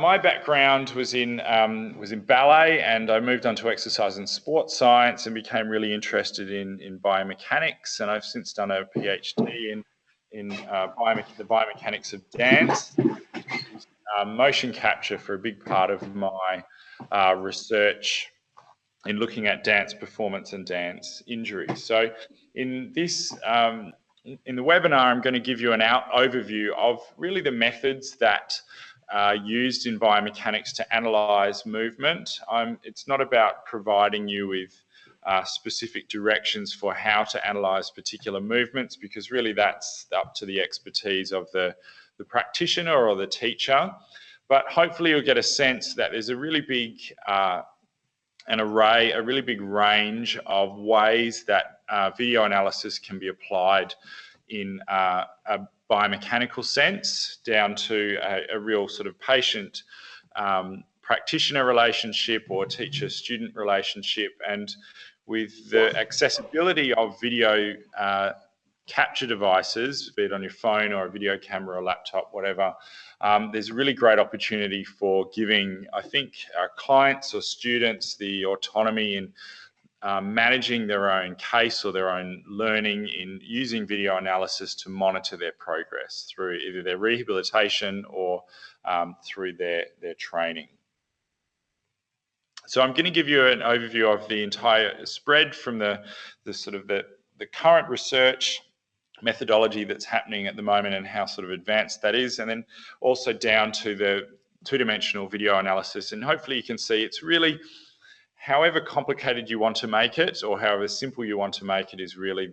my background was in ballet, and I moved on to exercise and sports science and became really interested in biomechanics. And I've since done a PhD in the biomechanics of dance, motion capture for a big part of my research in looking at dance performance and dance injury. So in this, in the webinar, I'm going to give you an overview of really the methods that are used in biomechanics to analyse movement. It's not about providing you with specific directions for how to analyse particular movements, because really that's up to the expertise of the practitioner or the teacher. But hopefully you'll get a sense that there's a really big a really big range of ways that video analysis can be applied in a biomechanical sense, down to a real sort of patient practitioner relationship or teacher-student relationship. And with the accessibility of video capture devices, be it on your phone or a video camera or laptop, whatever, there's a really great opportunity for giving, I think, our clients or students the autonomy in managing their own case or their own learning in using video analysis to monitor their progress through either their rehabilitation or through their training. So I'm going to give you an overview of the entire spread from the current research methodology that's happening at the moment and how sort of advanced that is, and then also down to the two-dimensional video analysis. And hopefully you can see it's really, however complicated you want to make it or however simple you want to make it, is really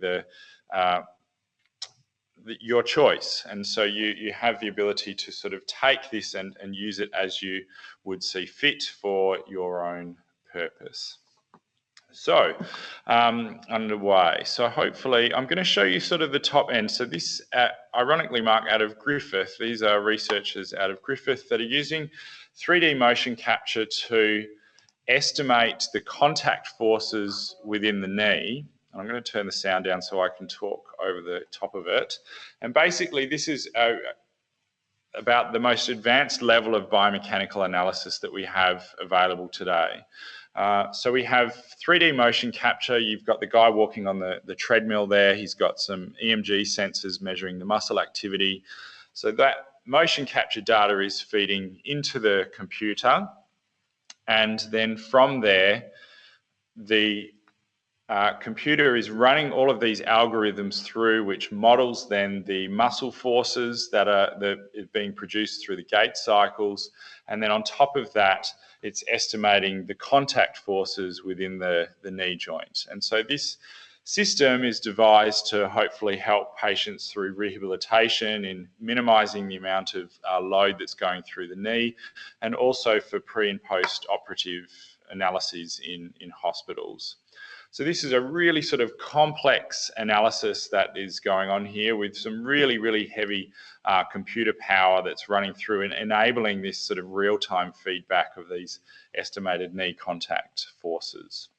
your choice. And so you have the ability to sort of take this and use it as you would see fit for your own purpose. So underway. So hopefully I'm going to show you sort of the top end. So this, ironically, Mark, out of Griffith, these are researchers out of Griffith that are using 3D motion capture to estimate the contact forces within the knee. I'm going to turn the sound down so I can talk over the top of it. And basically this is about the most advanced level of biomechanical analysis that we have available today. So we have 3D motion capture. You've got the guy walking on the treadmill there. He's got some EMG sensors measuring the muscle activity. So that motion capture data is feeding into the computer. And then from there, the computer is running all of these algorithms through, which models then the muscle forces that are being produced through the gait cycles. And then on top of that, it's estimating the contact forces within the knee joint. And so this system is devised to hopefully help patients through rehabilitation in minimising the amount of load that's going through the knee, and also for pre and post operative analyses in hospitals. So this is a really sort of complex analysis that is going on here, with some really, really heavy computer power that's running through and enabling this sort of real-time feedback of these estimated knee contact forces.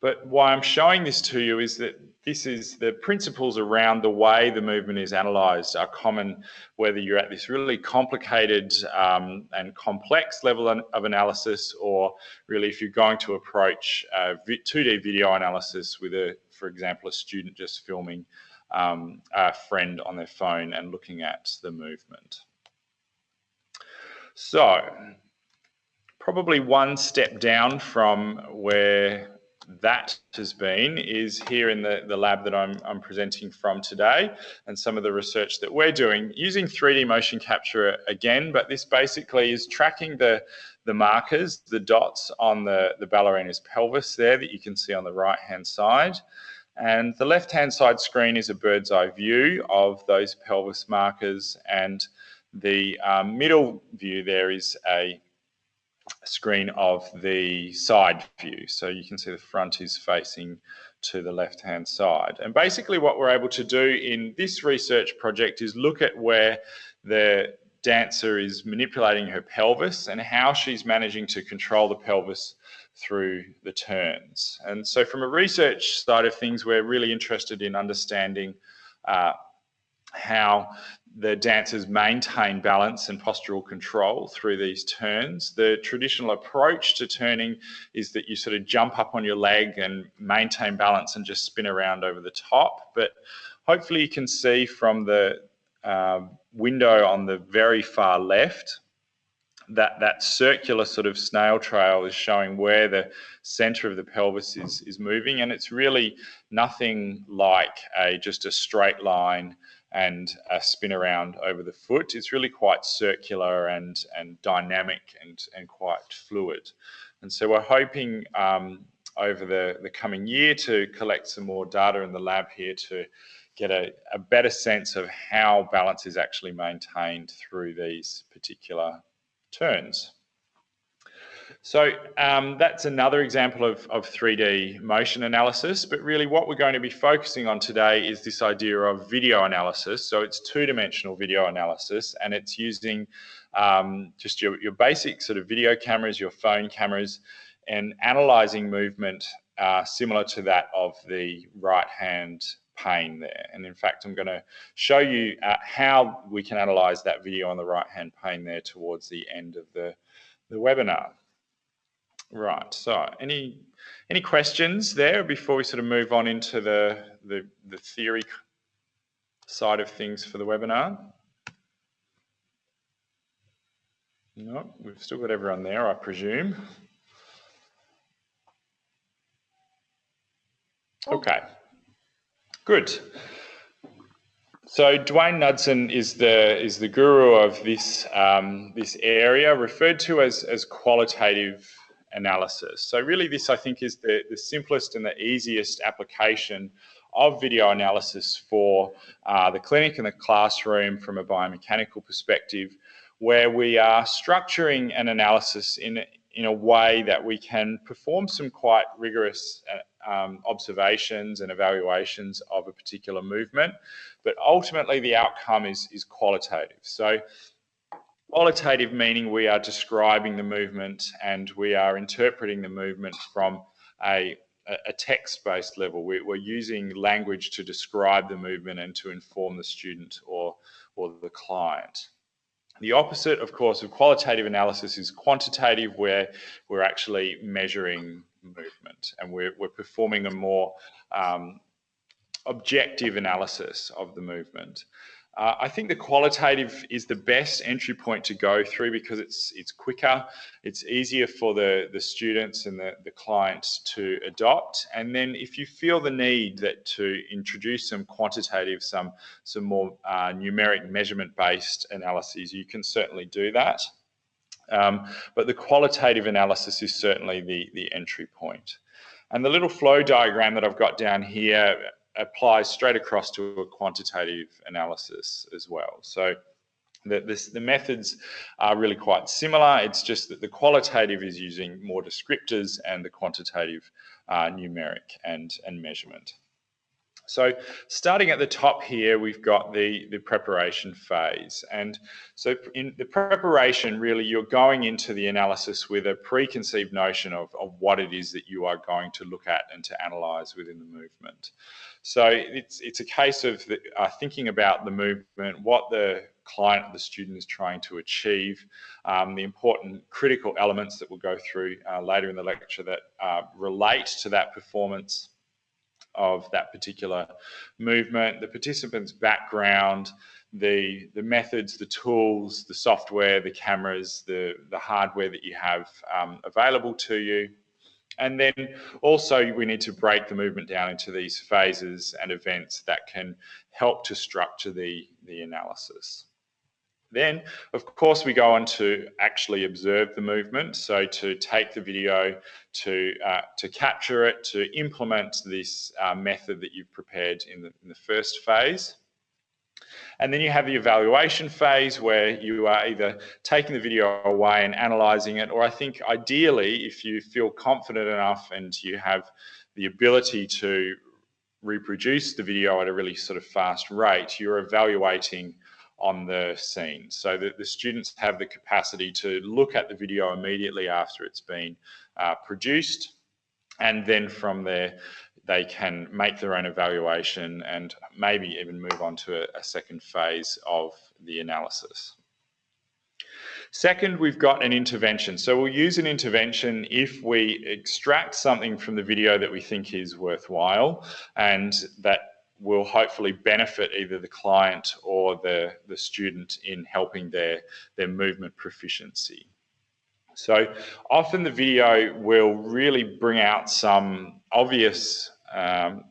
But why I'm showing this to you is that the principles around the way the movement is analysed are common, whether you're at this really complicated and complex level of analysis, or really if you're going to approach 2D video analysis with, for example, a student just filming a friend on their phone and looking at the movement. So probably one step down from where that has been is here in the lab that I'm presenting from today, and some of the research that we're doing using 3D motion capture again, but this basically is tracking the markers, the dots on the ballerina's pelvis there that you can see on the right hand side. And the left hand side screen is a bird's eye view of those pelvis markers, and the middle view there is a screen of the side view. So you can see the front is facing to the left hand side. And basically what we're able to do in this research project is look at where the dancer is manipulating her pelvis and how she's managing to control the pelvis through the turns. And so from a research side of things, we're really interested in understanding how the dancers maintain balance and postural control through these turns. The traditional approach to turning is that you sort of jump up on your leg and maintain balance and just spin around over the top. But hopefully you can see from the window on the very far left that circular sort of snail trail is showing where the center of the pelvis is moving, and it's really nothing like just a straight line and a spin around over the foot. It's really quite circular and dynamic and quite fluid. And so we're hoping over the coming year to collect some more data in the lab here to get a better sense of how balance is actually maintained through these particular turns. So that's another example of 3D motion analysis, but really what we're going to be focusing on today is this idea of video analysis. So it's two-dimensional video analysis, and it's using just your basic sort of video cameras, your phone cameras, and analysing movement similar to that of the right-hand pane there. And in fact, I'm going to show you how we can analyse that video on the right-hand pane there towards the end of the webinar. Right, so any questions there before we sort of move on into the theory side of things for the webinar? No, we've still got everyone there, I presume. Okay, good. So Dwayne Knudsen is the guru of this this area, referred to as qualitative analysis. So really this, I think, is the simplest and the easiest application of video analysis for the clinic and the classroom from a biomechanical perspective, where we are structuring an analysis in a way that we can perform some quite rigorous observations and evaluations of a particular movement, but ultimately the outcome is qualitative. So qualitative meaning we are describing the movement and we are interpreting the movement from a text-based level. We're using language to describe the movement and to inform the student or the client. The opposite, of course, of qualitative analysis is quantitative, where we're actually measuring movement and we're performing a more objective analysis of the movement. I think the qualitative is the best entry point to go through because it's quicker, it's easier for the students and the clients to adopt. And then if you feel the need to introduce some quantitative, some more numeric measurement-based analyses, you can certainly do that. But the qualitative analysis is certainly the entry point. And the little flow diagram that I've got down here applies straight across to a quantitative analysis as well. So the methods are really quite similar. It's just that the qualitative is using more descriptors and the quantitative numeric and measurement. So starting at the top here, we've got the preparation phase. And so in the preparation, really, you're going into the analysis with a preconceived notion of what it is that you are going to look at and to analyse within the movement. So it's a case of thinking about the movement, what the client or the student is trying to achieve, the important critical elements that we'll go through later in the lecture that relate to that performance of that particular movement, the participant's background, the methods, the tools, the software, the cameras, the hardware that you have available to you. And then also we need to break the movement down into these phases and events that can help to structure the analysis. Then, of course, we go on to actually observe the movement. So to take the video, to capture it, to implement this method that you've prepared in the first phase. And then you have the evaluation phase where you are either taking the video away and analysing it, or I think ideally, if you feel confident enough and you have the ability to reproduce the video at a really sort of fast rate, you're evaluating on the scene, so that the students have the capacity to look at the video immediately after it's been produced And then from there, they can make their own evaluation and maybe even move on to a second phase of the analysis. Second, we've got an intervention. So we'll use an intervention if we extract something from the video that we think is worthwhile and that will hopefully benefit either the client or the student in helping their movement proficiency. So often the video will really bring out some obvious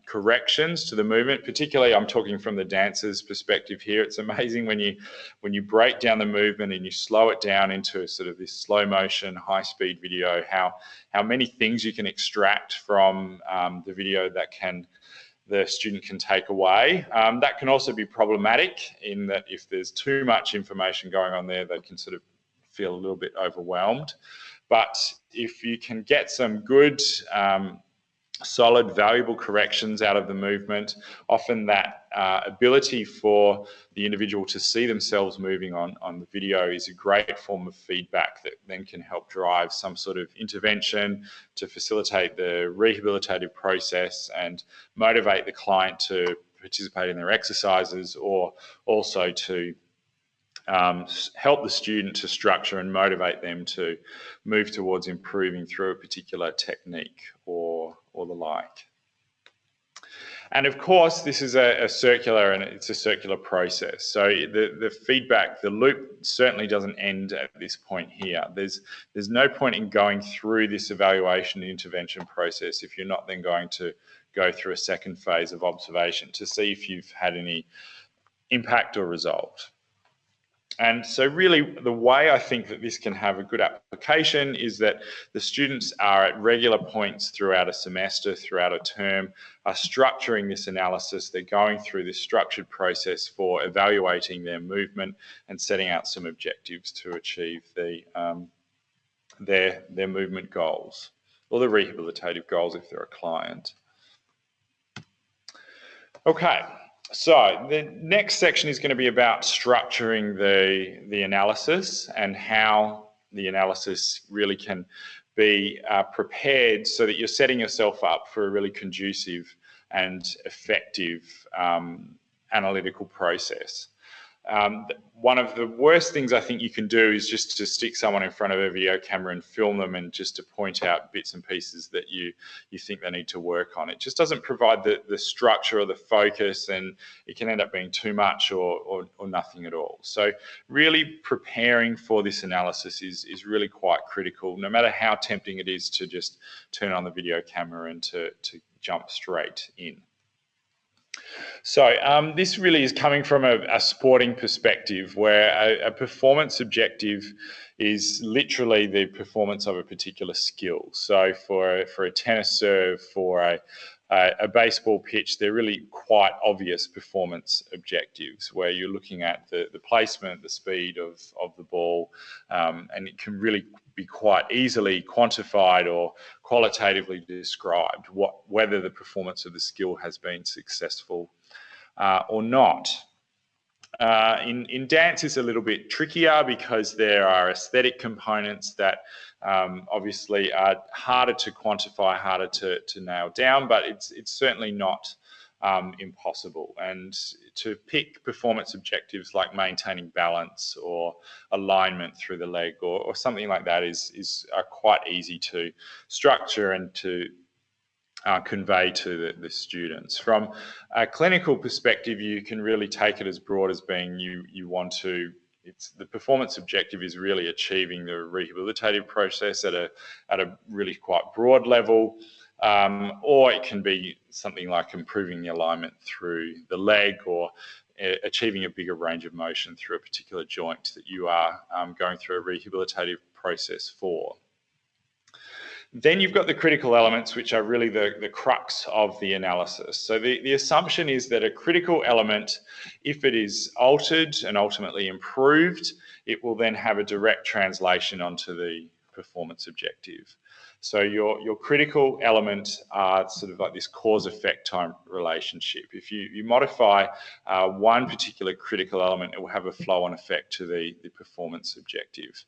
corrections to the movement. Particularly, I'm talking from the dancer's perspective here. It's amazing when you break down the movement and you slow it down into sort of this slow motion, high speed video, how many things you can extract from the video that the student can take away. That can also be problematic in that if there's too much information going on there, they can sort of feel a little bit overwhelmed. But if you can get some good, solid, valuable corrections out of the movement, often that ability for the individual to see themselves moving on the video is a great form of feedback that then can help drive some sort of intervention to facilitate the rehabilitative process and motivate the client to participate in their exercises, or also to help the student to structure and motivate them to move towards improving through a particular technique or the like. And of course, this is a circular process. So the feedback, the loop certainly doesn't end at this point here. There's no point in going through this evaluation and intervention process if you're not then going to go through a second phase of observation to see if you've had any impact or result. And so really the way I think that this can have a good application is that the students are at regular points throughout a semester, throughout a term, are structuring this analysis. They're going through this structured process for evaluating their movement and setting out some objectives to achieve their movement goals, or the rehabilitative goals if they're a client. Okay. So the next section is going to be about structuring the analysis and how the analysis really can be prepared so that you're setting yourself up for a really conducive and effective analytical process. One of the worst things I think you can do is just to stick someone in front of a video camera and film them and just to point out bits and pieces that you think they need to work on. It just doesn't provide the structure or the focus, and it can end up being too much or nothing at all. So really preparing for this analysis is really quite critical, no matter how tempting it is to just turn on the video camera and to jump straight in. So this really is coming from a sporting perspective, where a performance objective is literally the performance of a particular skill. So for a tennis serve, for a baseball pitch, they're really quite obvious performance objectives where you're looking at the placement, the speed of the ball, and it can really be quite easily quantified or qualitatively described whether the performance of the skill has been successful or not. In dance, it's a little bit trickier because there are aesthetic components that obviously are harder to quantify, harder to nail down, but it's certainly not impossible. And to pick performance objectives like maintaining balance or alignment through the leg or something like that is quite easy to structure and to convey to the students. From a clinical perspective, you can really take it as broad as being you want to. The performance objective is really achieving the rehabilitative process at a really quite broad level, or it can be something like improving the alignment through the leg or achieving a bigger range of motion through a particular joint that you are going through a rehabilitative process for. Then you've got the critical elements, which are really the crux of the analysis. So the assumption is that a critical element, if it is altered and ultimately improved, it will then have a direct translation onto the performance objective. So your critical elements are sort of like this cause-effect type relationship. If you modify one particular critical element, it will have a flow-on effect to the performance objective.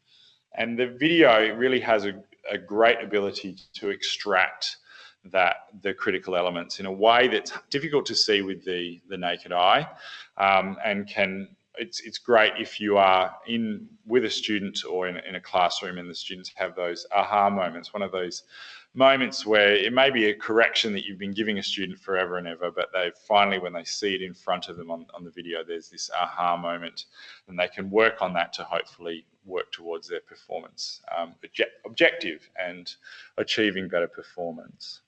And the video really has a great ability to extract the critical elements in a way that's difficult to see with the naked eye, and it's great if you are in with a student or in a classroom and the students have those aha moments, one of those moments where it may be a correction that you've been giving a student forever and ever, but they finally, when they see it in front of them on the video, there's this aha moment, and they can work on that to hopefully work towards their performance objective and achieving better performance.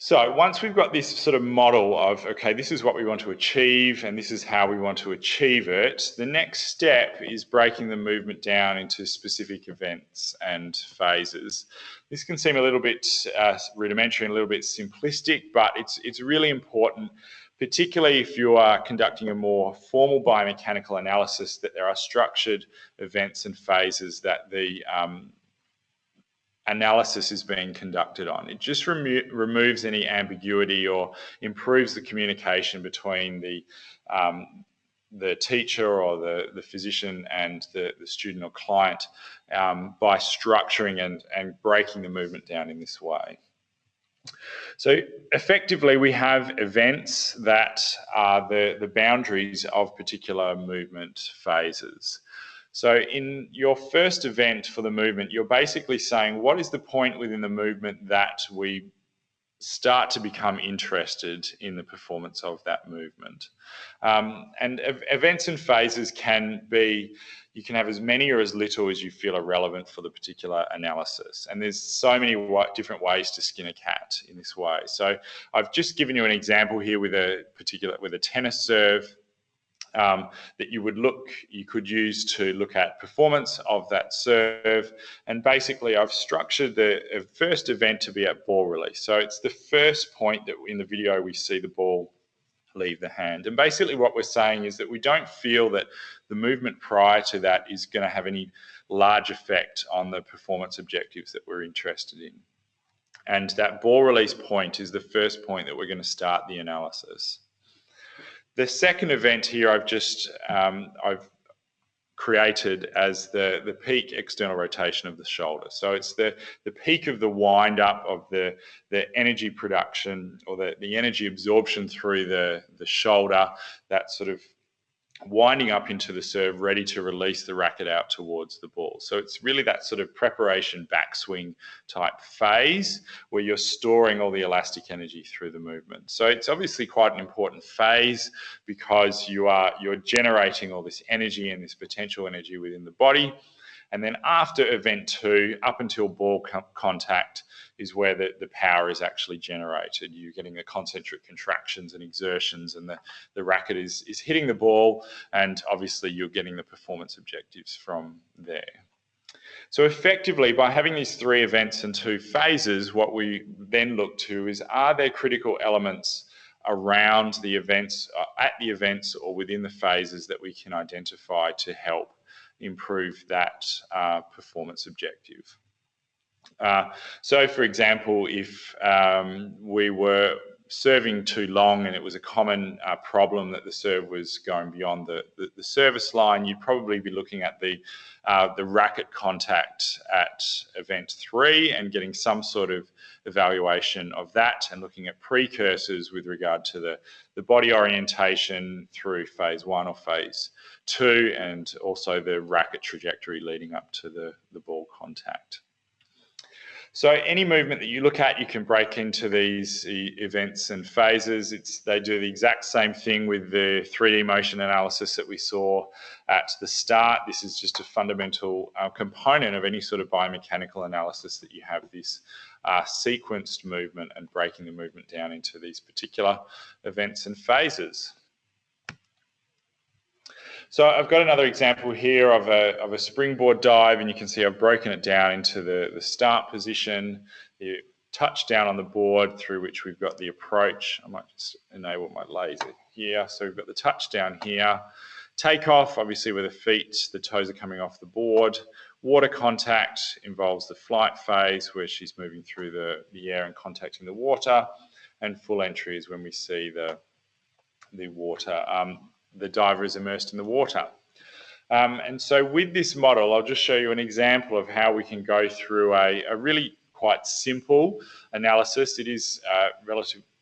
So once we've got this sort of model of, okay, this is what we want to achieve and this is how we want to achieve it, the next step is breaking the movement down into specific events and phases. This can seem a little bit rudimentary and a little bit simplistic, but it's really important, particularly if you are conducting a more formal biomechanical analysis, that there are structured events and phases that the analysis is being conducted on. It just removes any ambiguity or improves the communication between the teacher or the physician and the student or client by structuring and breaking the movement down in this way. So effectively, we have events that are the boundaries of particular movement phases. So in your first event for the movement, you're basically saying, what is the point within the movement that we start to become interested in the performance of that movement? And events and phases can be, you can have as many or as little as you feel are relevant for the particular analysis. And there's so many different ways to skin a cat in this way. So I've just given you an example here with a tennis serve. That you could use to look at performance of that serve. And basically I've structured the first event to be at ball release. So it's the first point that in the video we see the ball leave the hand. And basically what we're saying is that we don't feel that the movement prior to that is going to have any large effect on the performance objectives that we're interested in. And that ball release point is the first point that we're going to start the analysis. The second event here I've created as the peak external rotation of the shoulder. So it's the peak of the wind up of the energy production or the energy absorption through the shoulder, that sort of winding up into the serve, ready to release the racket out towards the ball. So it's really that sort of preparation backswing type phase where you're storing all the elastic energy through the movement. So it's obviously quite an important phase because you're generating all this energy and this potential energy within the body. And then after event 2, up until ball contact, is where the power is actually generated. You're getting the concentric contractions and exertions, and the racket is hitting the ball, and obviously you're getting the performance objectives from there. So effectively, by having these 3 events and 2 phases, what we then look to is, are there critical elements around the events, at the events or within the phases that we can identify to help improve that performance objective? So for example, if we were serving too long and it was a common problem that the serve was going beyond the service line, you'd probably be looking at the racket contact at event 3 and getting some sort of evaluation of that, and looking at precursors with regard to the body orientation through phase 1 or phase 2, and also the racket trajectory leading up to the ball contact. So any movement that you look at, you can break into these events and phases. They do the exact same thing with the 3D motion analysis that we saw at the start. This is just a fundamental component of any sort of biomechanical analysis, that you have this sequenced movement and breaking the movement down into these particular events and phases. So I've got another example here of a springboard dive, and you can see I've broken it down into the start position, the touch down on the board through which we've got the approach. I might just enable my laser here. So we've got the touch down here, takeoff, obviously where the feet, the toes are coming off the board. Water contact involves the flight phase where she's moving through the air and contacting the water, and full entry is when we see the water. The diver is immersed in the water. And so with this model, I'll just show you an example of how we can go through a really quite simple analysis. It is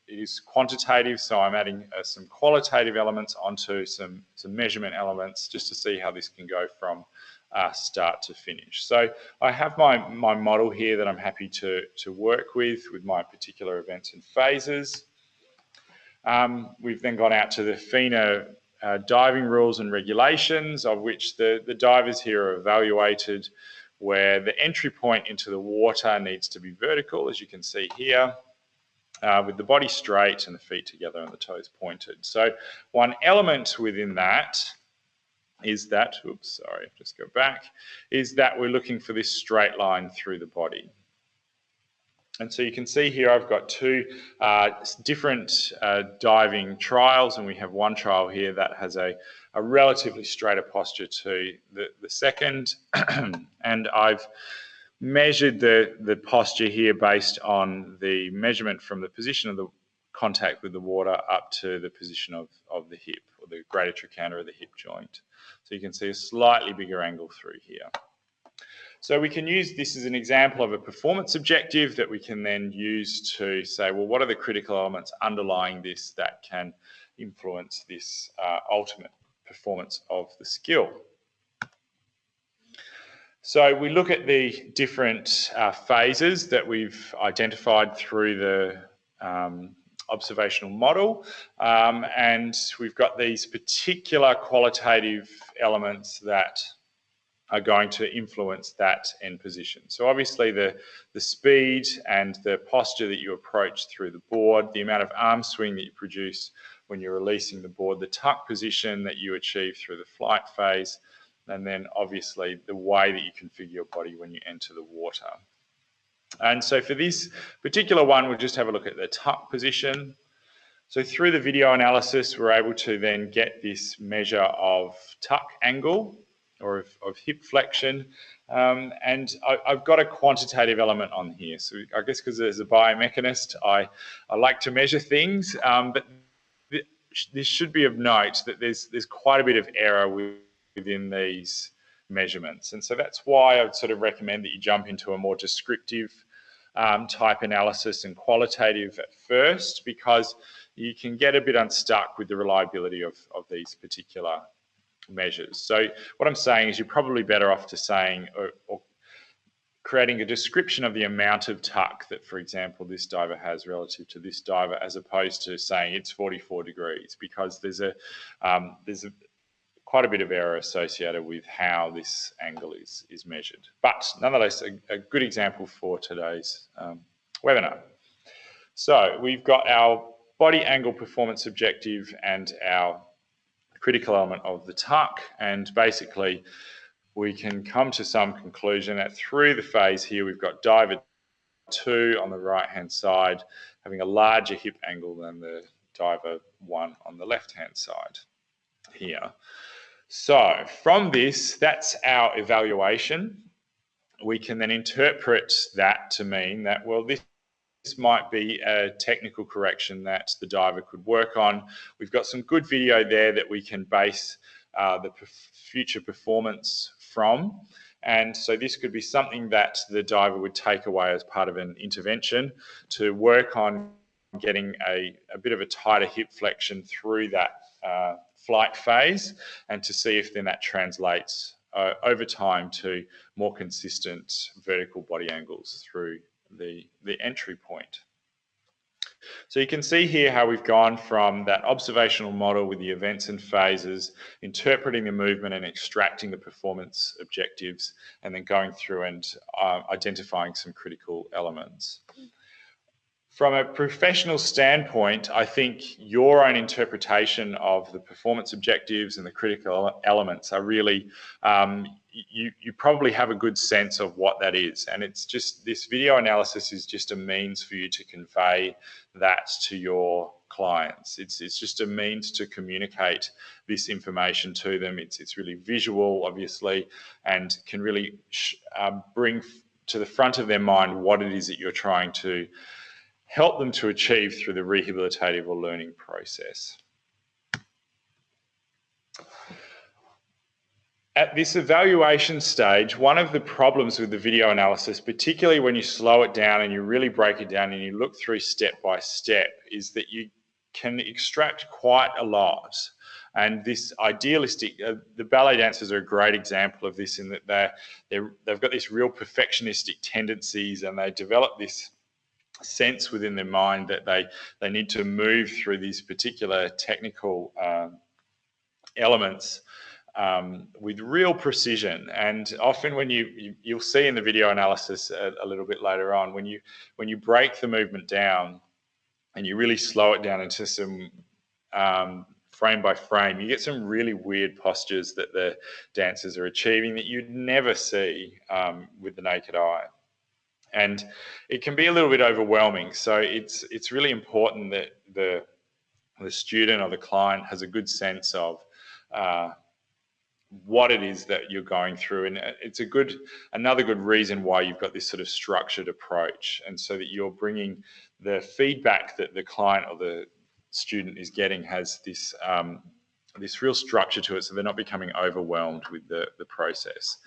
it is quantitative, so I'm adding some qualitative elements onto some measurement elements just to see how this can go from start to finish. So I have my model here that I'm happy to work with my particular events and phases. We've then gone out to the FINA diving rules and regulations, of which the divers here are evaluated, where the entry point into the water needs to be vertical, as you can see here, with the body straight and the feet together and the toes pointed. So one element within that is that, oops, sorry, just go back, is that we're looking for this straight line through the body. And so you can see here I've got two different diving trials, and we have one trial here that has a relatively straighter posture to the second. And I've measured the posture here based on the measurement from the position of the contact with the water up to the position of the hip, or the greater trochanter of the hip joint. So you can see a slightly bigger angle through here. So we can use this as an example of a performance objective that we can then use to say, well, what are the critical elements underlying this that can influence this ultimate performance of the skill? So we look at the different phases that we've identified through the observational model, and we've got these particular qualitative elements that are going to influence that end position. So obviously the speed and the posture that you approach through the board, the amount of arm swing that you produce when you're releasing the board, the tuck position that you achieve through the flight phase, and then obviously the way that you configure your body when you enter the water. And so for this particular one, we'll just have a look at the tuck position. So through the video analysis, we're able to then get this measure of tuck angle, or of hip flexion, and I've got a quantitative element on here. So I guess because as a biomechanist, I like to measure things, but this should be of note that there's quite a bit of error within these measurements, and so that's why I'd sort of recommend that you jump into a more descriptive type analysis and qualitative at first, because you can get a bit unstuck with the reliability of these particular measures. So what I'm saying is you're probably better off to saying or creating a description of the amount of tuck that, for example, this diver has relative to this diver, as opposed to saying it's 44 degrees, because there's quite a bit of error associated with how this angle is measured. But nonetheless, a good example for today's webinar. So we've got our body angle performance objective and our critical element of the tuck, and basically we can come to some conclusion that through the phase here we've got diver 2 on the right hand side having a larger hip angle than the diver 1 on the left hand side here. So from this, that's our evaluation. We can then interpret that to mean that, well, this might be a technical correction that the diver could work on. We've got some good video there that we can base the future performance from. And so this could be something that the diver would take away as part of an intervention to work on getting a bit of a tighter hip flexion through that flight phase, and to see if then that translates over time to more consistent vertical body angles through the entry point. So you can see here how we've gone from that observational model with the events and phases, interpreting the movement and extracting the performance objectives, and then going through and identifying some critical elements. From a professional standpoint, I think your own interpretation of the performance objectives and the critical elements are really, you probably have a good sense of what that is. And it's just, this video analysis is just a means for you to convey that to your clients. It's just a means to communicate this information to them. It's really visual, obviously, and can really bring to the front of their mind what it is that you're trying to help them to achieve through the rehabilitative or learning process. At this evaluation stage, one of the problems with the video analysis, particularly when you slow it down and you really break it down and you look through step by step, is that you can extract quite a lot. And this idealistic, the ballet dancers are a great example of this, in that they've got this real perfectionistic tendencies, and they develop this sense within their mind that they need to move through these particular technical elements with real precision. And often when you'll see in the video analysis a little bit later on, when you break the movement down and you really slow it down into some frame by frame, you get some really weird postures that the dancers are achieving that you'd never see with the naked eye. And it can be a little bit overwhelming. So it's really important that the student or the client has a good sense of what it is that you're going through. And it's another good reason why you've got this sort of structured approach, and so that you're bringing the feedback that the client or the student is getting has this this real structure to it, so they're not becoming overwhelmed with the process.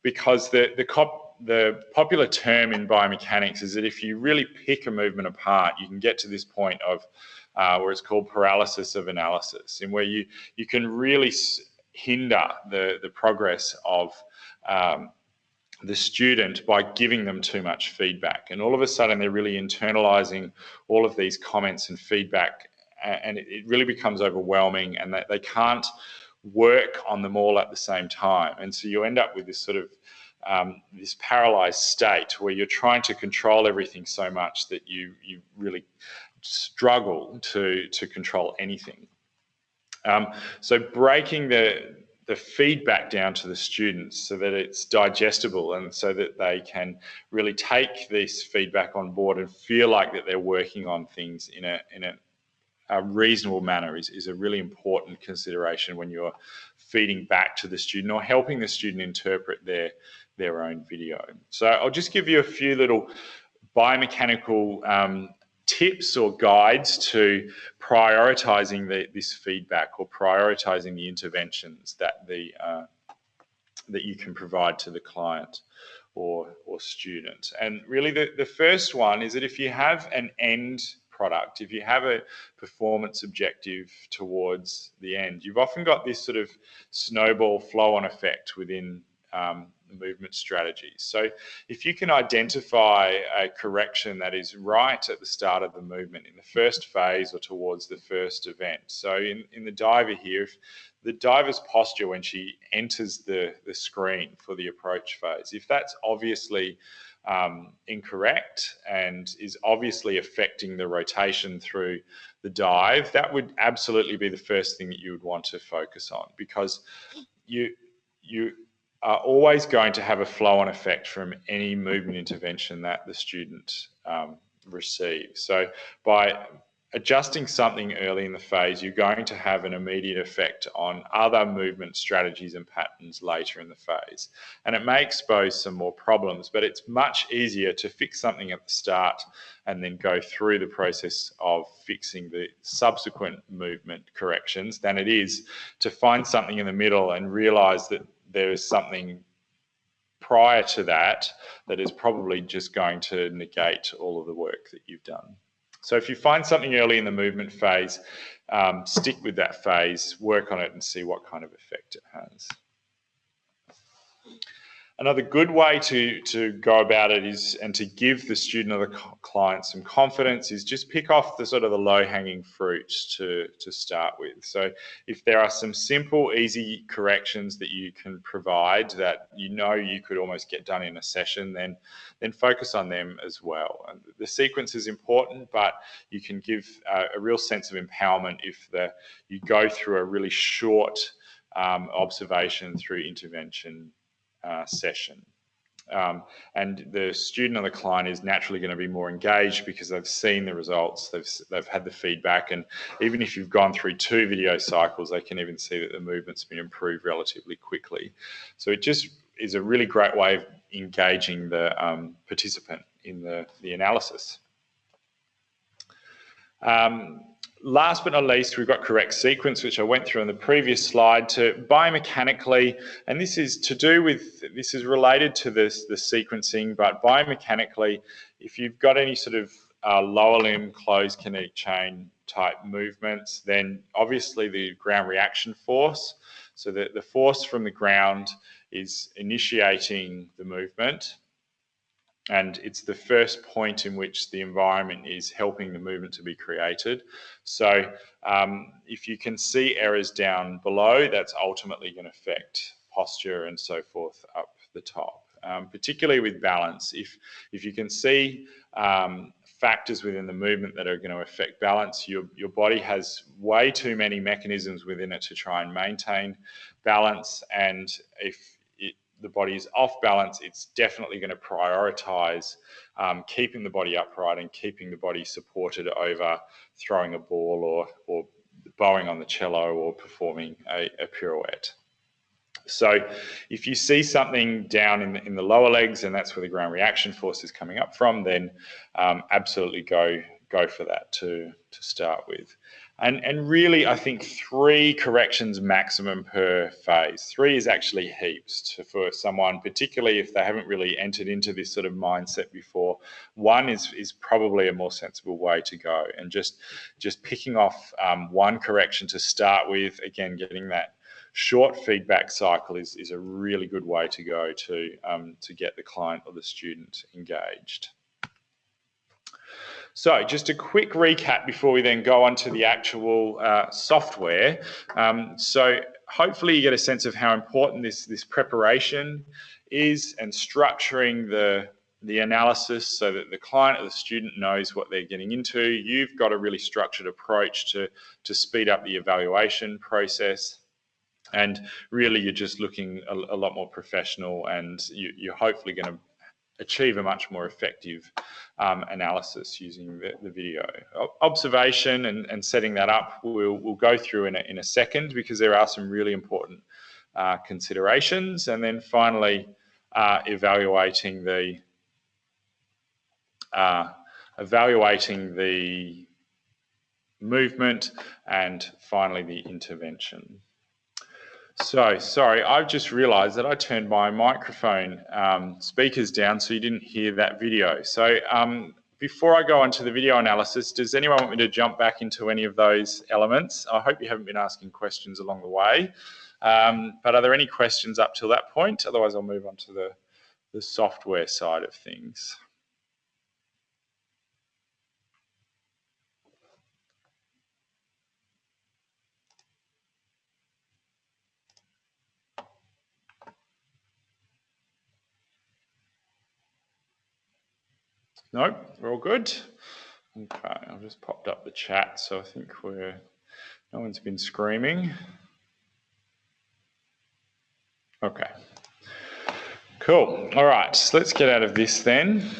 Because the popular term in biomechanics is that if you really pick a movement apart, you can get to this point of where it's called paralysis of analysis, in where you can really hinder the progress of the student by giving them too much feedback. And all of a sudden they're really internalizing all of these comments and feedback, and it really becomes overwhelming, and they can't work on them all at the same time. And so you end up with this sort of this paralyzed state where you're trying to control everything so much that you really struggle to control anything. So breaking the feedback down to the students so that it's digestible, and so that they can really take this feedback on board and feel like that they're working on things in a reasonable manner is a really important consideration when you're feeding back to the student or helping the student interpret their own video. So I'll just give you a few little biomechanical tips or guides to prioritizing this feedback, or prioritizing the interventions that that you can provide to the client or student. And really the first one is that if you have an end product, if you have a performance objective towards the end, you've often got this sort of snowball flow-on effect within movement strategies. So if you can identify a correction that is right at the start of the movement, in the first phase or towards the first event. So in the diver here, if the diver's posture when she enters the screen for the approach phase, if that's obviously incorrect and is obviously affecting the rotation through the dive, that would absolutely be the first thing that you would want to focus on, because you are always going to have a flow-on effect from any movement intervention that the student receives. So by adjusting something early in the phase, you're going to have an immediate effect on other movement strategies and patterns later in the phase. And it may expose some more problems, but it's much easier to fix something at the start and then go through the process of fixing the subsequent movement corrections than it is to find something in the middle and realize that there is something prior to that is probably just going to negate all of the work that you've done. So if you find something early in the movement phase, stick with that phase, work on it and see what kind of effect it has. Another good way to go about it is, and to give the student or the client some confidence, is just pick off the sort of the low-hanging fruit to start with. So if there are some simple, easy corrections that you can provide that you know you could almost get done in a session, then focus on them as well. And the sequence is important, but you can give a real sense of empowerment if you go through a really short observation through intervention session. And the student or the client is naturally going to be more engaged because they've seen the results, they've had the feedback, and even if you've gone through 2 video cycles, they can even see that the movement's been improved relatively quickly. So it just is a really great way of engaging the participant in the analysis. Last but not least, we've got correct sequence, which I went through in the previous slide, to biomechanically, and this is related to the sequencing, but biomechanically, if you've got any sort of lower limb closed kinetic chain type movements, then obviously the ground reaction force, so the force from the ground is initiating the movement, and it's the first point in which the environment is helping the movement to be created. So if you can see errors down below, that's ultimately going to affect posture and so forth up the top, particularly with balance. If you can see factors within the movement that are going to affect balance, your body has way too many mechanisms within it to try and maintain balance, and if the body is off balance, it's definitely going to prioritize keeping the body upright and keeping the body supported over throwing a ball or bowing on the cello or performing a pirouette. So if you see something down in the lower legs, and that's where the ground reaction force is coming up from, then absolutely go for that to start with. And really, I think 3 corrections maximum per phase. 3 is actually heaps for someone, particularly if they haven't really entered into this sort of mindset before. 1 is probably a more sensible way to go, and just picking off 1 correction to start with, again, getting that short feedback cycle is a really good way to go to get the client or the student engaged. So just a quick recap before we then go on to the actual software. So hopefully you get a sense of how important this preparation is, and structuring the analysis so that the client or the student knows what they're getting into. You've got a really structured approach to speed up the evaluation process. And really, you're just looking a lot more professional, and you're hopefully going to achieve a much more effective analysis using the video. Observation and setting that up, we'll go through in a second, because there are some really important considerations. And then finally, evaluating the movement, and finally the intervention. So, sorry, I've just realised that I turned my microphone speakers down, so you didn't hear that video. So before I go on to the video analysis, does anyone want me to jump back into any of those elements? I hope you haven't been asking questions along the way. But are there any questions up till that point? Otherwise, I'll move on to the software side of things. Nope, we're all good. Okay, I've just popped up the chat, so I think no one's been screaming. Okay, cool. All right, so let's get out of this then.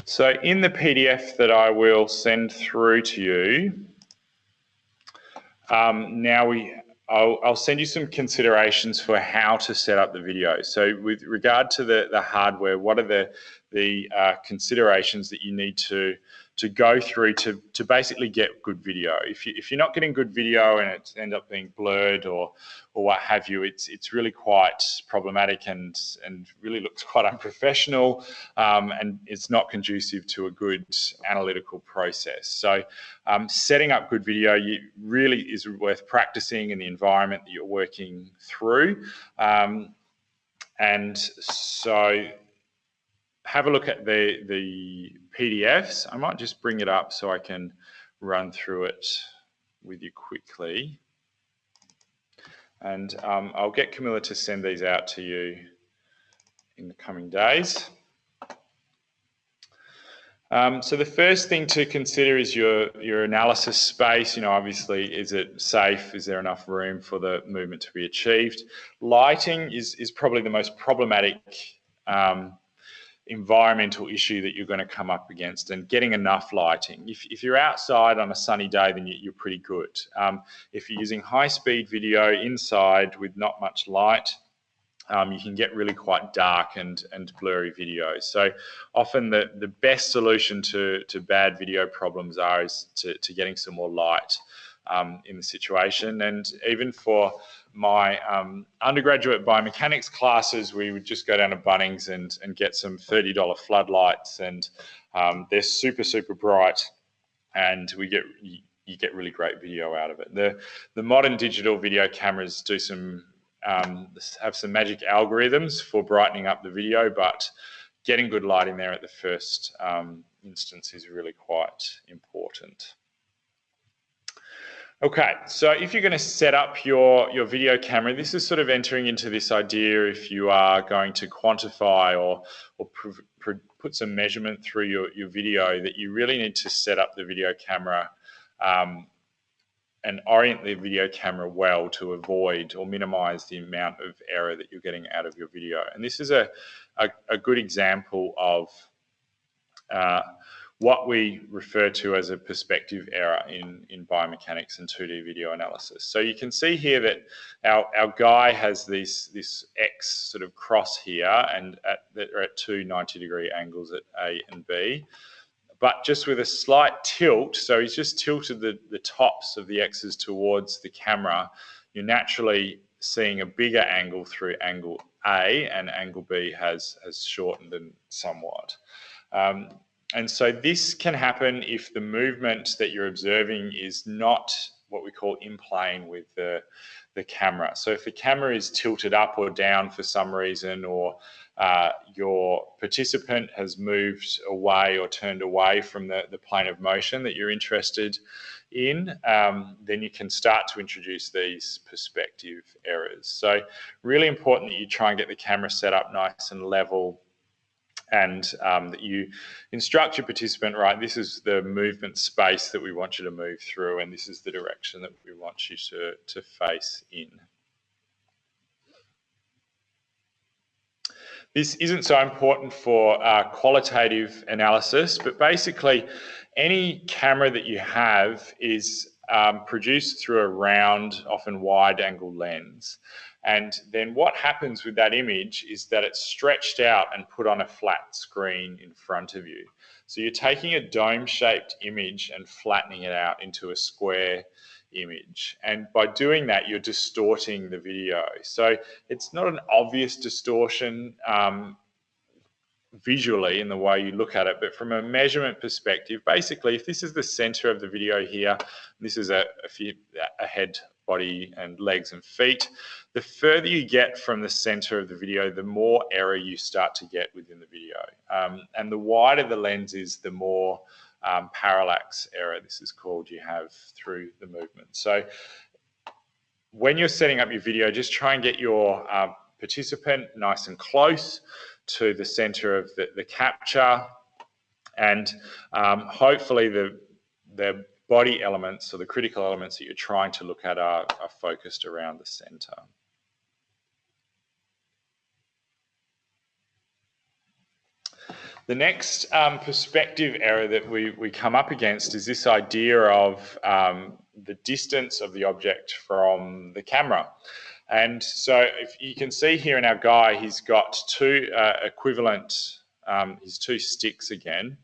So in the PDF that I will send through to you, I'll send you some considerations for how to set up the video. So with regard to the hardware, what are the considerations that you need to go through to basically get good video? If you're not getting good video and it ends up being blurred or what have you, it's really quite problematic and really looks quite unprofessional, and it's not conducive to a good analytical process. So setting up good video really is worth practicing in the environment that you're working through. And so have a look at the PDFs. I might just bring it up so I can run through it with you quickly. And I'll get Camilla to send these out to you in the coming days. So the first thing to consider is your analysis space. Obviously, is it safe? Is there enough room for the movement to be achieved? Lighting is probably the most problematic environmental issue that you're going to come up against, and getting enough lighting. If you're outside on a sunny day, then you're pretty good. If you're using high-speed video inside with not much light, you can get really quite dark and blurry videos. So often the best solution to bad video problems is to getting some more light in the situation. And even for my undergraduate biomechanics classes, we would just go down to Bunnings and get some $30 floodlights, and they're super, super bright, and you get really great video out of it. The modern digital video cameras do have some magic algorithms for brightening up the video, but getting good light in there at the first instance is really quite important. Okay, so if you're going to set up your video camera, this is sort of entering into this idea if you are going to quantify or put some measurement through your video, that you really need to set up the video camera and orient the video camera well to avoid or minimize the amount of error that you're getting out of your video. And this is a good example of what we refer to as a perspective error in biomechanics and 2D video analysis. So you can see here that our guy has this X sort of cross here, and they're at two 90-degree angles at A and B, but just with a slight tilt. So he's just tilted the tops of the X's towards the camera. You're naturally seeing a bigger angle through angle A, and angle B has shortened them somewhat. And so this can happen if the movement that you're observing is not what we call in plane with the camera. So if the camera is tilted up or down for some reason, or your participant has moved away or turned away from the plane of motion that you're interested in, then you can start to introduce these perspective errors. So really important that you try and get the camera set up nice and level, and that you instruct your participant, right, this is the movement space that we want you to move through, and this is the direction that we want you to face in. This isn't so important for qualitative analysis, but basically any camera that you have is produced through a round, often wide-angle lens. And then what happens with that image is that it's stretched out and put on a flat screen in front of you. So you're taking a dome-shaped image and flattening it out into a square image. And by doing that, you're distorting the video. So it's not an obvious distortion visually in the way you look at it, but from a measurement perspective, basically, if this is the center of the video here, this is a head, body, and legs and feet, the further you get from the center of the video, the more error you start to get within the video. And the wider the lens is, the more parallax error, this is called, you have through the movement. So when you're setting up your video, just try and get your participant nice and close to the center of the capture, and hopefully the body elements, or the critical elements that you're trying to look at, are focused around the center. The next perspective error that we come up against is this idea of the distance of the object from the camera. And so if you can see here in our guy, he's got two equivalent, his two sticks again,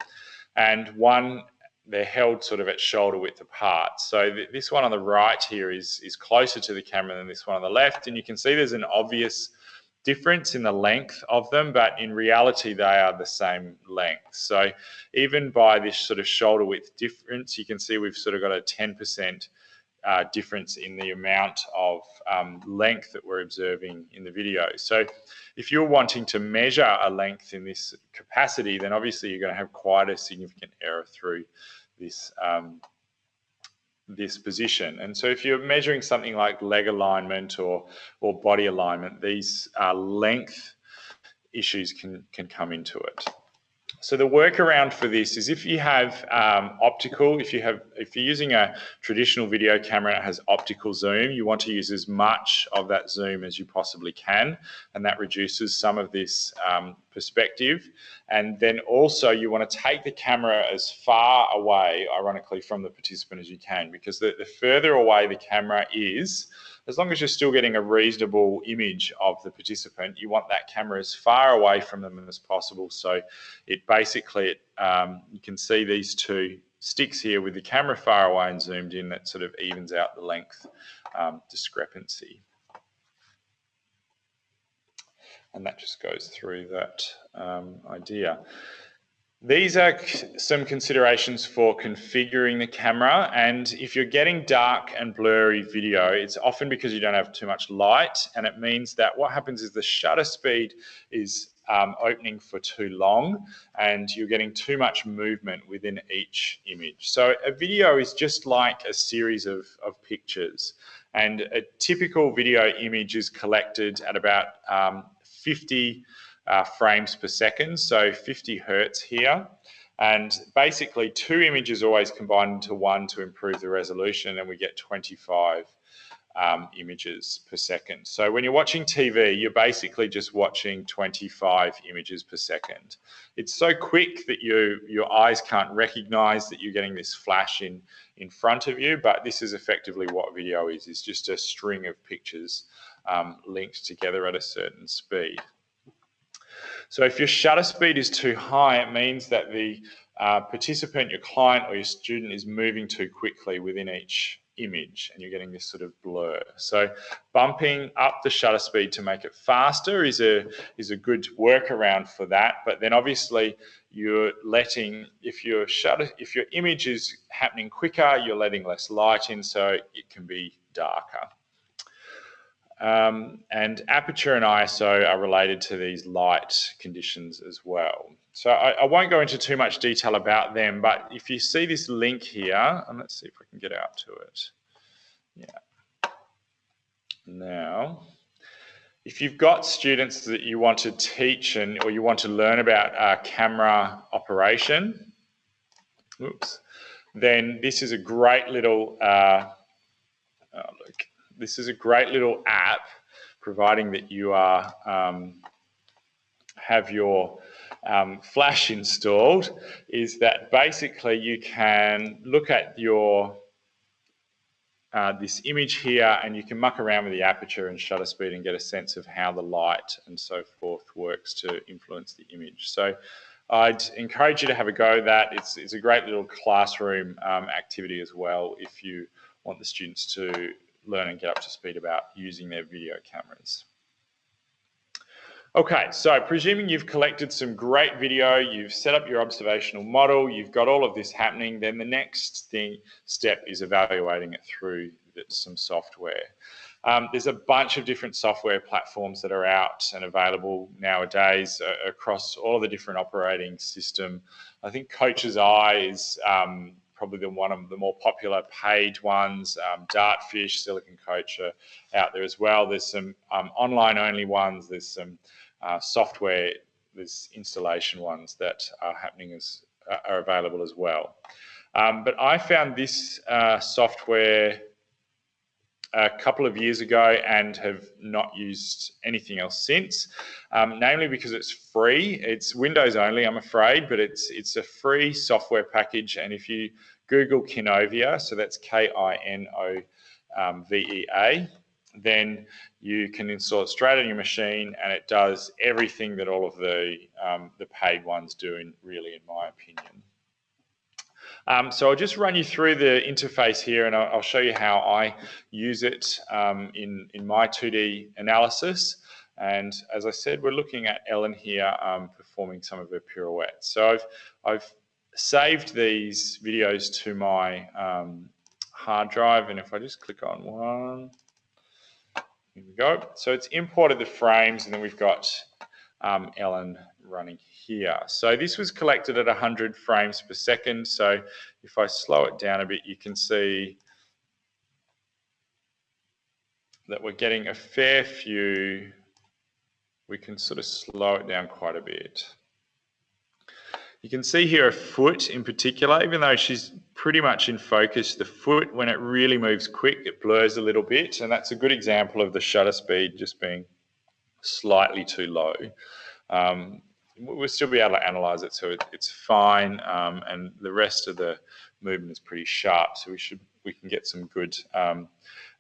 and one, they're held sort of at shoulder width apart. So this one on the right here is closer to the camera than this one on the left, and you can see there's an obvious difference in the length of them, but in reality they are the same length. So even by this sort of shoulder width difference, you can see we've sort of got a 10% difference in the amount of length that we're observing in the video. So if you're wanting to measure a length in this capacity, then obviously you're going to have quite a significant error through this this position. And so if you're measuring something like leg alignment or body alignment, these length issues can come into it. So the workaround for this is, if you have optical, if you're using a traditional video camera and it has optical zoom, you want to use as much of that zoom as you possibly can, and that reduces some of this perspective. And then also you want to take the camera as far away, ironically, from the participant as you can, because the further away the camera is, as long as you're still getting a reasonable image of the participant, you want that camera as far away from them as possible. So it basically, you can see these two sticks here with the camera far away and zoomed in, that sort of evens out the length discrepancy. And that just goes through that idea. These are some considerations for configuring the camera, and if you're getting dark and blurry video, it's often because you don't have too much light, and it means that what happens is the shutter speed is opening for too long and you're getting too much movement within each image. So a video is just like a series of pictures, and a typical video image is collected at about 50 frames per second, so 50 hertz here. And basically 2 images always combine into one to improve the resolution, and we get 25 images per second. So when you're watching TV, you're basically just watching 25 images per second. It's so quick that your eyes can't recognize that you're getting this flash in front of you, but this is effectively what video is. It's just a string of pictures linked together at a certain speed. So if your shutter speed is too high, it means that the participant, your client or your student, is moving too quickly within each image, and you're getting this sort of blur. So bumping up the shutter speed to make it faster is a good workaround for that. But then obviously you're letting, if your image is happening quicker, you're letting less light in, so it can be darker. And aperture and ISO are related to these light conditions as well. So I won't go into too much detail about them, but if you see this link here, and let's see if I can get out to it. Yeah. Now, if you've got students that you want to teach or you want to learn about camera operation, then this is a great little this is a great little app, providing that you are have your flash installed, is that basically you can look at your this image here, and you can muck around with the aperture and shutter speed and get a sense of how the light and so forth works to influence the image. So I'd encourage you to have a go at that. It's a great little classroom activity as well, if you want the students to learn and get up to speed about using their video cameras. Okay, so presuming you've collected some great video, you've set up your observational model, you've got all of this happening, then the next step is evaluating it through some software. There's a bunch of different software platforms that are out and available nowadays across all of the different operating system. I think Coach's Eye is probably one of the more popular paid ones. Dartfish, Silicon Coach are out there as well. There's some online only ones. There's some software, there's installation ones that are are available as well. But I found this software a couple of years ago and have not used anything else since, namely because it's free. It's Windows only, I'm afraid, but it's a free software package. And if you Google Kinovea, so that's Kinovea, then you can install it straight on your machine, and it does everything that all of the paid ones do, in my opinion. So I'll just run you through the interface here, and I'll show you how I use it in my 2D analysis. And as I said, we're looking at Ellen here performing some of her pirouettes. So I've saved these videos to my hard drive, and if I just click on one, here we go. So it's imported the frames, and then we've got Ellen running here. So this was collected at 100 frames per second. So if I slow it down a bit, you can see that we're getting a fair few. We can sort of slow it down quite a bit. You can see here a foot in particular, even though she's pretty much in focus, the foot, when it really moves quick, it blurs a little bit. And that's a good example of the shutter speed just being slightly too low. We'll still be able to analyze it, so it's fine, and the rest of the movement is pretty sharp, so we can get some good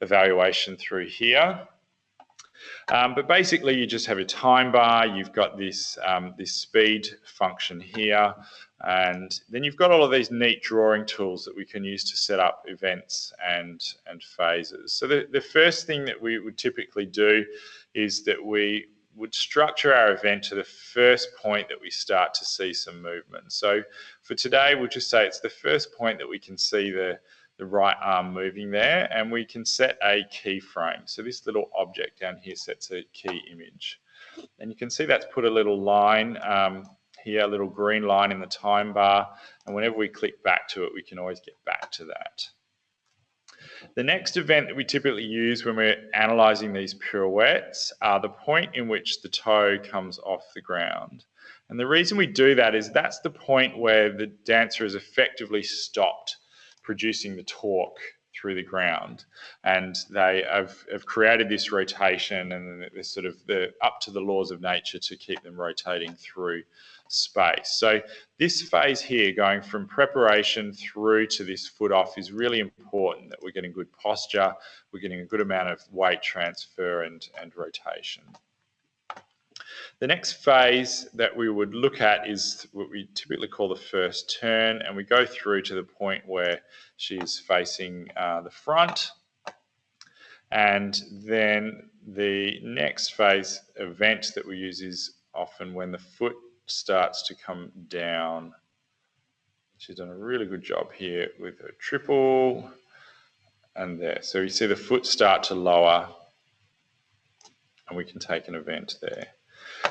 evaluation through here. But basically, you just have a time bar. You've got this this speed function here, and then you've got all of these neat drawing tools that we can use to set up events and phases. So the first thing that we would typically do is that we would structure our event to the first point that we start to see some movement. So for today, we'll just say it's the first point that we can see the right arm moving there, and we can set a keyframe. So this little object down here sets a key image. And you can see that's put a little line here, a little green line in the time bar, and whenever we click back to it, we can always get back to that. The next event that we typically use when we're analysing these pirouettes are the point in which the toe comes off the ground. And the reason we do that is that's the point where the dancer has effectively stopped producing the torque through the ground, and they have created this rotation, and they're sort of up to the laws of nature to keep them rotating through space. So this phase here, going from preparation through to this foot off, is really important, that we're getting good posture, we're getting a good amount of weight transfer and rotation. The next phase that we would look at is what we typically call the first turn, and we go through to the point where she is facing the front. And then the next phase event that we use is often when the foot starts to come down. She's done a really good job here with her triple and there. So you see the foot start to lower, and we can take an event there.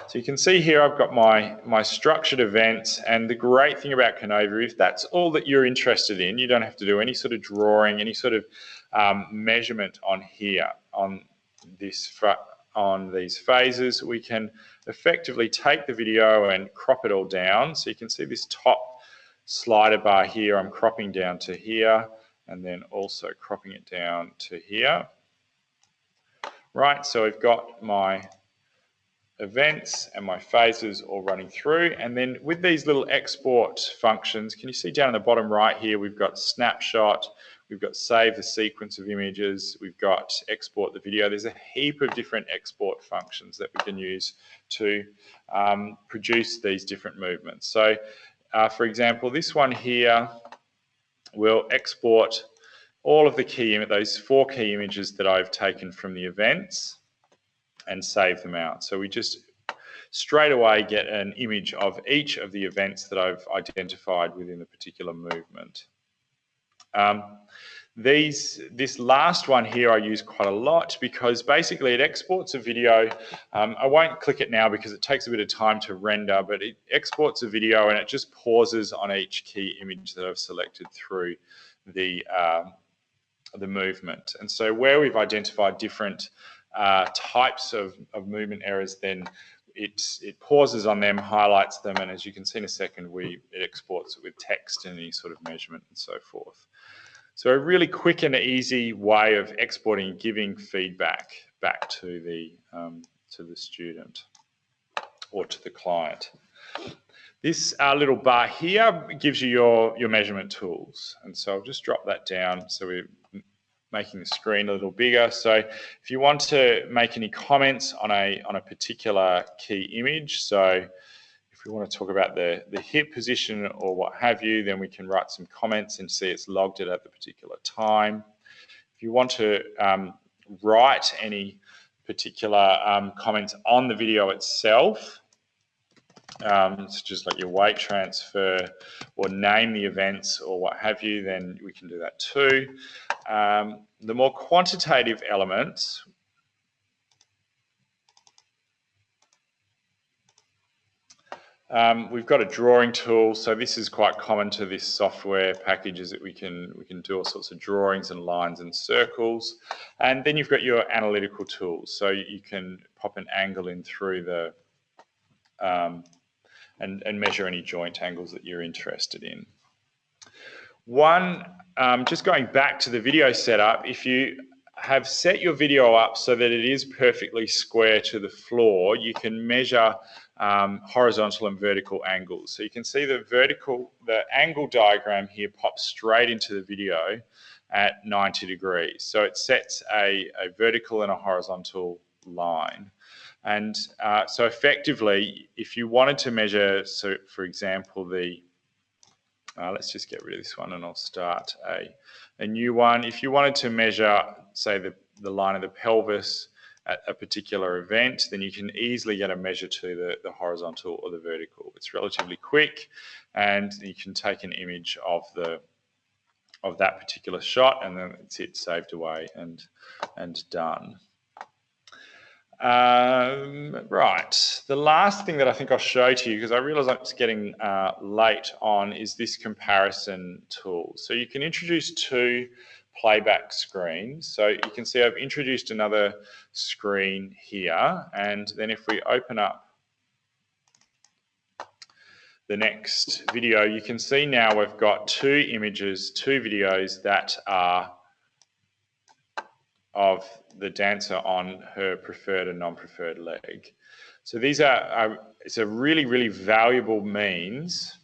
So you can see here I've got my structured events, and the great thing about Canova, if that's all that you're interested in, you don't have to do any sort of drawing, any sort of measurement on here, on these phases. We can effectively take the video and crop it all down. So you can see this top slider bar here, I'm cropping down to here, and then also cropping it down to here. Right, so I've got my events and my phases all running through, and then with these little export functions, can you see down in the bottom right here, we've got snapshot, we've got save the sequence of images, we've got export the video. There's a heap of different export functions that we can use to produce these different movements. So for example, this one here will export all of the those 4 key images that I've taken from the events and save them out. So we just straight away get an image of each of the events that I've identified within a particular movement. This last one here I use quite a lot because basically it exports a video. I won't click it now because it takes a bit of time to render, but it exports a video and it just pauses on each key image that I've selected through the movement. And so where we've identified different types of movement errors, then it pauses on them, highlights them, and as you can see in a second, it exports it with text and any sort of measurement and so forth. So a really quick and easy way of exporting and giving feedback back to the student or to the client. This little bar here gives you your measurement tools, and so I'll just drop that down so we're making the screen a little bigger. So if you want to make any comments on a particular key image, so if we want to talk about the hip position or what have you, then we can write some comments and see it's logged it at the particular time. If you want to write any particular comments on the video itself, it's just like your weight transfer or name the events or what have you, then we can do that too. The more quantitative elements, we've got a drawing tool. So this is quite common to this software package, is that we can do all sorts of drawings and lines and circles. And then you've got your analytical tools. So you can pop an angle in through the and measure any joint angles that you're interested in. Just going back to the video setup, if you have set your video up so that it is perfectly square to the floor, you can measure horizontal and vertical angles. So you can see the angle diagram here pops straight into the video, at 90 degrees. So it sets a vertical and a horizontal line. And so effectively, if you wanted to measure, so for example, let's just get rid of this one and I'll start a new one. If you wanted to measure, say, the line of the pelvis at a particular event, then you can easily get a measure to the horizontal or the vertical. It's relatively quick, and you can take an image of that particular shot, and then it's saved away and done. Right, the last thing that I think I'll show to you, because I realise it's getting late on, is this comparison tool. So you can introduce two playback screens. So you can see I've introduced another screen here, and then if we open up the next video, you can see now we've got two images, two videos that are of the dancer on her preferred and non-preferred leg. So these it's a really, really valuable means.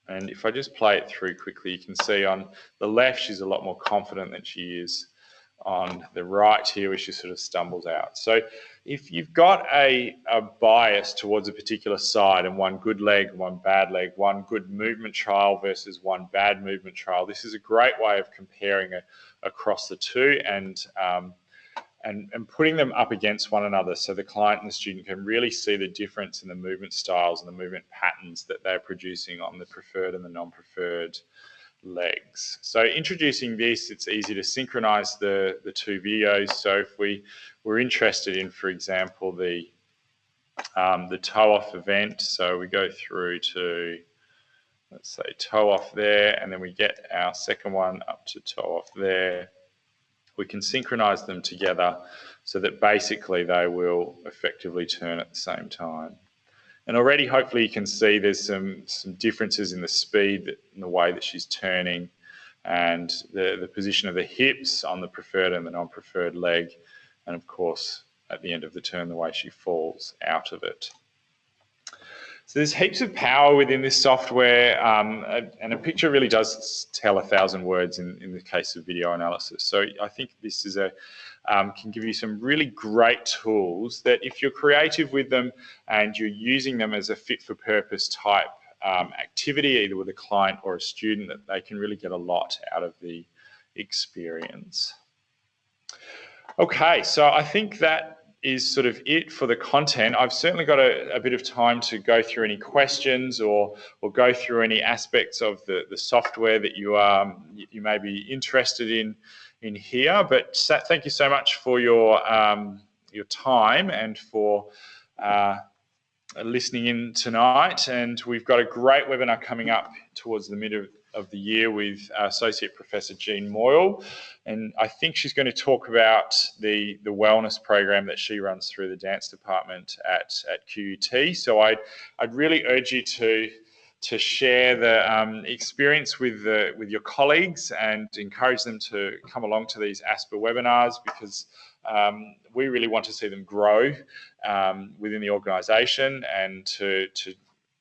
And if I just play it through quickly, you can see on the left, she's a lot more confident than she is on the right here, where she sort of stumbles out. So if you've got a bias towards a particular side, and one good leg, one bad leg, one good movement trial versus one bad movement trial, this is a great way of comparing across the two and putting them up against one another, so the client and the student can really see the difference in the movement styles and the movement patterns that they're producing on the preferred and the non-preferred legs. So introducing this, it's easy to synchronize the two videos. So if we were interested in, for example, the toe off event, so we go through to, let's say, toe off there, and then we get our second one up to toe off there. We can synchronize them together so that basically they will effectively turn at the same time. And already, hopefully, you can see there's some differences in the speed and the way that she's turning, and the position of the hips on the preferred and the non-preferred leg, and of course, at the end of the turn, the way she falls out of it. So there's heaps of power within this software, and a picture really does tell 1,000 words in the case of video analysis. So I think this is can give you some really great tools that, if you're creative with them and you're using them as a fit-for-purpose type activity, either with a client or a student, that they can really get a lot out of the experience. Okay, so I think that is sort of it for the content. I've certainly got a bit of time to go through any questions or go through any aspects of the software that you may be interested in here. But thank you so much for your time and for listening in tonight. And we've got a great webinar coming up towards the middle of the year with Associate Professor Jean Moyle, and I think she's going to talk about the wellness program that she runs through the dance department at QUT. So I'd really urge you to share the experience with your colleagues and encourage them to come along to these ASPA webinars, because we really want to see them grow within the organisation, and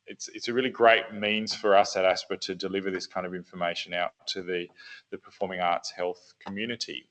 it's a really great means for us at ASPA to deliver this kind of information out to the performing arts health community.